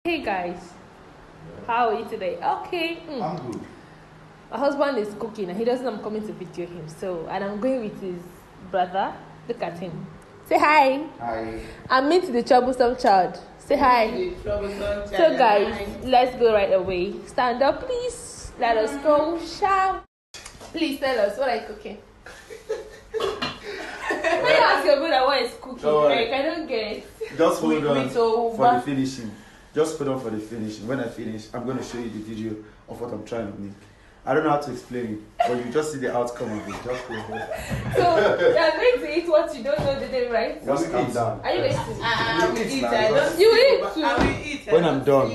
Hey guys, how are you today? Okay. I'm good. My husband is cooking and he doesn't know I'm coming to video him. So, and I'm going with his brother. Look at him. Say hi. Hi. I'm meeting the troublesome child. Say hi. So guys, let's go right away. Stand up, please. Let us go. Shout. Please tell us what are you cooking? When you ask your brother what is cooking, like I don't get it. Just hold on for the finishing. Just hold on for the finishing. When I finish, I'm going to show you the video of what I'm trying to make. I don't know how to explain it, but you just see the outcome of it. Just hold on. So, you're going to eat what you don't know the day, right? Just calm down. Are you going to? I will eat. I don't. You eat too. I will eat. When I'm done,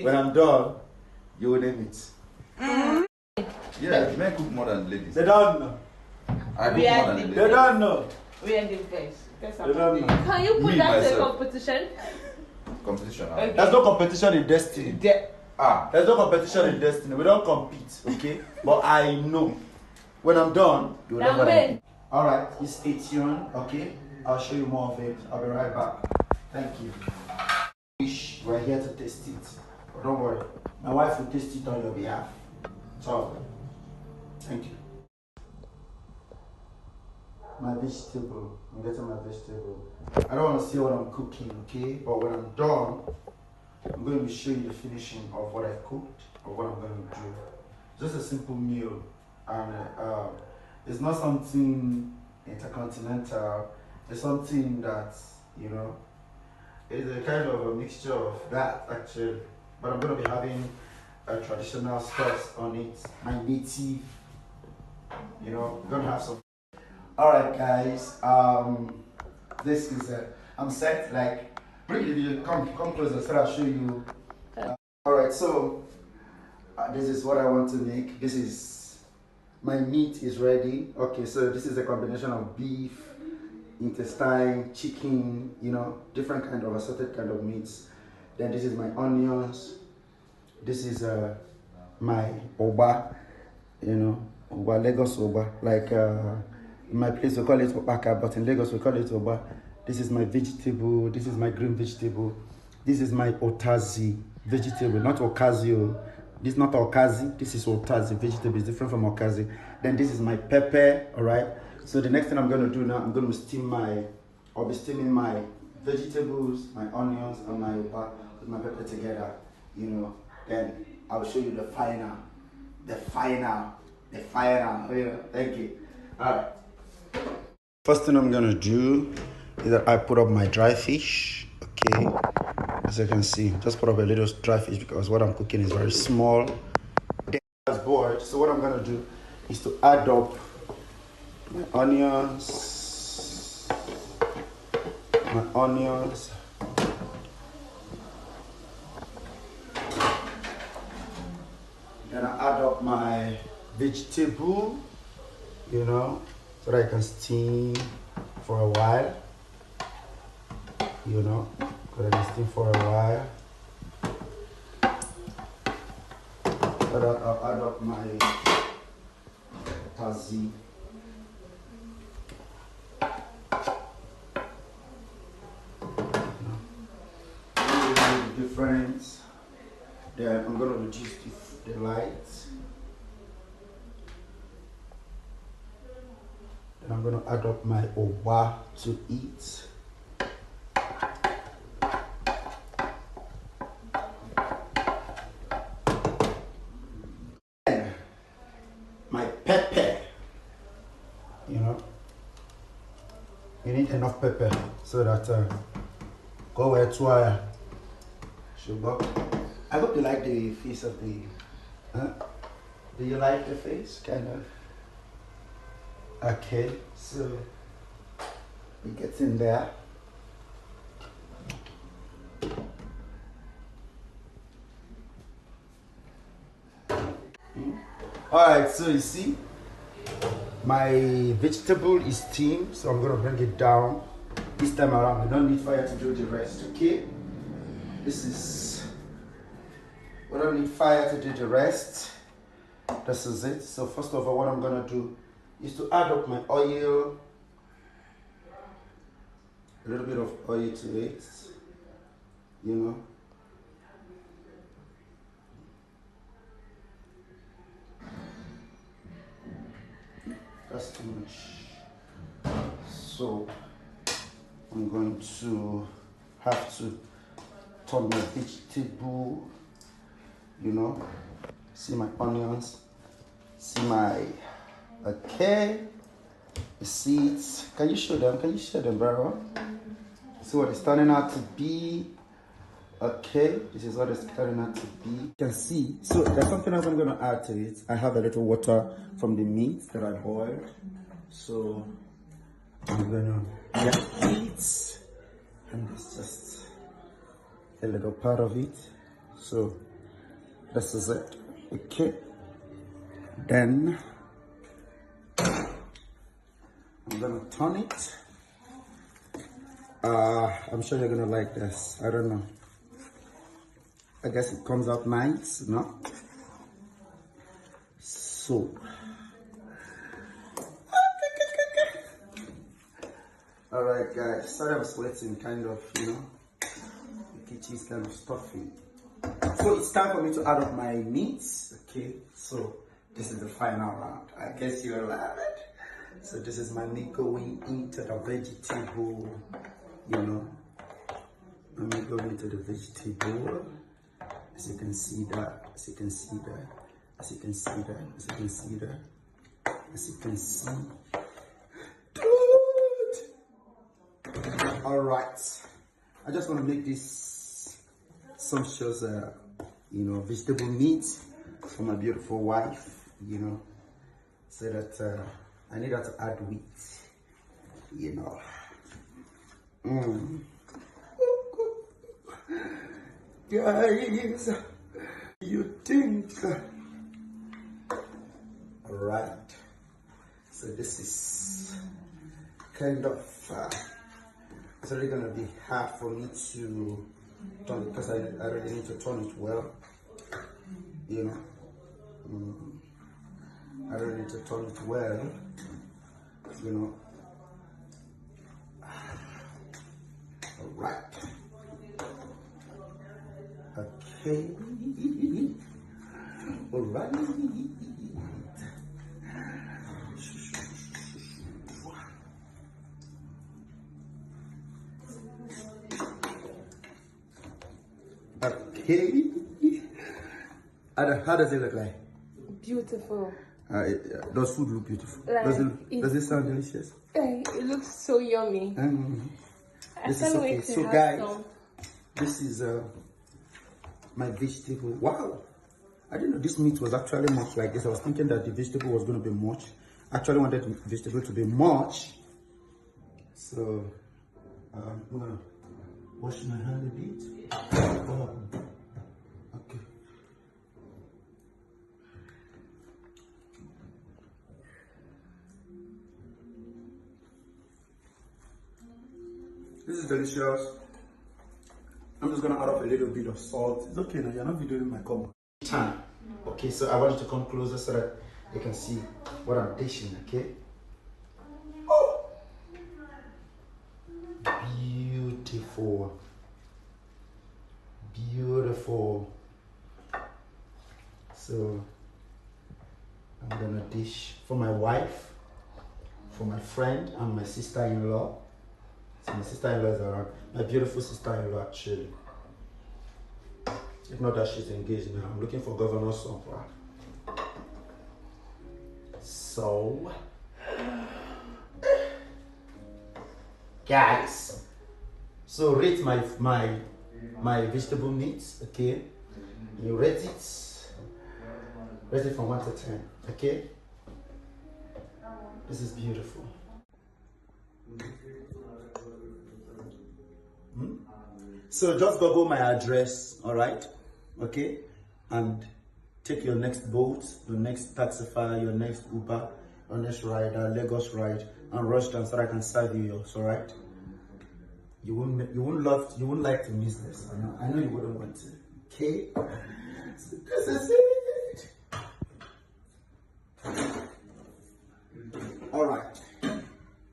when I'm done, you will name it. Yeah, men cook more than ladies. They don't know. I cook We more are than the ladies. They don't know. We are the best. That's They don't know. Can you put Me, that to a myself. competition? Competition. Okay. There's no competition in destiny. There's no competition in destiny. We don't compete, okay? But I know when I'm done, you will know what I do. Alright, you stay tuned, okay? I'll show you more of it. I'll be right back. Thank you. We're here to taste it. But don't worry, my wife will taste it on your behalf. So, thank you. My vegetable. I'm getting my vegetable. I don't want to see what I'm cooking, okay? But when I'm done, I'm going to show you the finishing of what I've cooked or what I'm going to do. Just a simple meal, and it's not something intercontinental. It's something that, you know, is a kind of a mixture of that actually. But I'm going to be having a traditional sauce on it, my native. You know, I'm going to have some. All right, guys. This is I'm set. Like, bring the video. Come closer so I'll show you. All right, so this is what I want to make. This is my meat is ready. Okay, so this is a combination of beef, intestine, chicken. You know, different kind of assorted kind of meats. Then this is my onions. This is my oba. You know, oba, Lagos oba. Like in my place we call it opaka, but in Lagos we call it oba. This is my vegetable. This is my green vegetable. This is my otazi vegetable, not okazi. This is not okazi. This is otazi vegetable. It's different from okazi. Then this is my pepper. All right. So the next thing I'm going to do now, I'm going to I'll be steaming my vegetables, my onions, and my oba with my pepper together. You know. Then I'll show you the final. Oh, yeah. Thank you. All right. First thing I'm gonna do is that I put up my dry fish. Okay, as you can see, just put up a little dry fish because what I'm cooking is very small. That's bored. So what I'm gonna do is to add up my onions, Then I add up my vegetable, you know, so that I can steam for a while, you know, so that I can steam for a while. So that I'll add up my tazi. The difference. Then I'm going to reduce the lights. Then I'm going to add up my oba to eat. Then my pepper. You know, you need enough pepper so that go where to sugar. I hope you like the face of the. Do you like the face? Kind of. Okay, so we get in there. Alright, so you see, my vegetable is steamed, so I'm gonna bring it down. This time around, we don't need fire to do the rest, okay? We don't need fire to do the rest. This is it. So first of all, what I'm gonna do is to add up my oil, a little bit of oil to it. you know. That's too much. So I'm going to have to turn my vegetable, you know. See my onions, see my, okay, the seeds. Can you show them? Can you show them, bro? See what it's turning out to be. Okay, this is what it's turning out to be. You can see, so there's something else I'm going to add to it. I have a little water from the meat that I boiled. So I'm going to get it. And it's just a little part of it. So this is it. Okay. Then I'm going to turn it. I'm sure you're going to like this. I don't know. I guess it comes out nice, no? So, all right, guys. Sorry, I'm sweating, kind of, you know. The kitchen is kind of stuffy. So it's time for me to add up my meats. Okay, so this is the final round. I guess you'll love it. So this is my meat going into the vegetable. You know, my meat going into the vegetable. As you can see that, as you can see that, as you can see that, as you can see that, as you can see. Good. All right. I just want to make this sumptuous, you know, vegetable meat for my beautiful wife. You know, so that I need her to add wheat. You know. Guys, you think? Alright, so this is kind of it's really gonna be hard for me to turn it because I really need to turn it well, you know. I really need to turn it well, you know. Alright. Okay. All right. Okay. How does it look like? Beautiful. Does food look beautiful? Like, does it sound delicious? It looks so yummy. This is okay. So guys, this is my vegetable. Wow, I didn't know this meat was actually much like this. I was thinking that the vegetable was going to be much. I actually wanted the vegetable to be much. So I'm gonna wash my hand a bit. Okay. This is delicious. I'm just gonna add up a little bit of salt. It's okay now, you're not videoing my combo. Time. Okay, so I want you to come closer so that you can see what I'm dishing, okay? Oh! Beautiful. Beautiful. So I'm gonna dish for my wife, for my friend, and my sister-in-law. So my sister-in-law is around. My beautiful sister-in-law, actually. If not that she's engaged now, I'm looking for governor's son for her. So, guys, so rate my vegetable meats, okay? You rate it from 1 to 10, okay? This is beautiful. So just Google my address, all right? Okay? And take your next boat, your next taxify, your next Uber, your next rider, Lagos ride, and rush down so that I can serve you yours, all right? You wouldn't like to miss this. I know you wouldn't want to. Okay? So this is it. All right.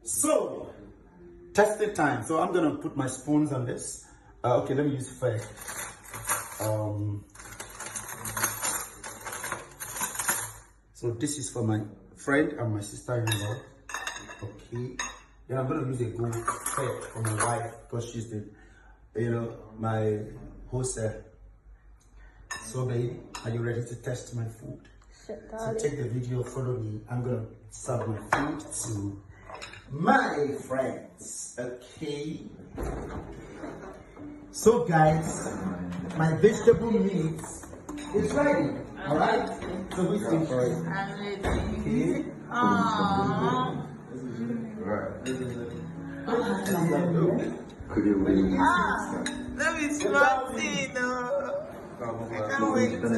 So testing time. So I'm gonna put my spoons on this. Okay, let me use first. So this is for my friend and my sister-in-law. Okay. Then I'm gonna use a gold thread for my wife because she's the, my host. So babe, are you ready to test my food? Sure, So take the video, follow me. I'm gonna serve my food to my friends. Okay. So guys, my vegetable meat is ready. Alright? So we still for it. I'm ready. Okay. Aww. Right. Let me smile, no. I can't wait to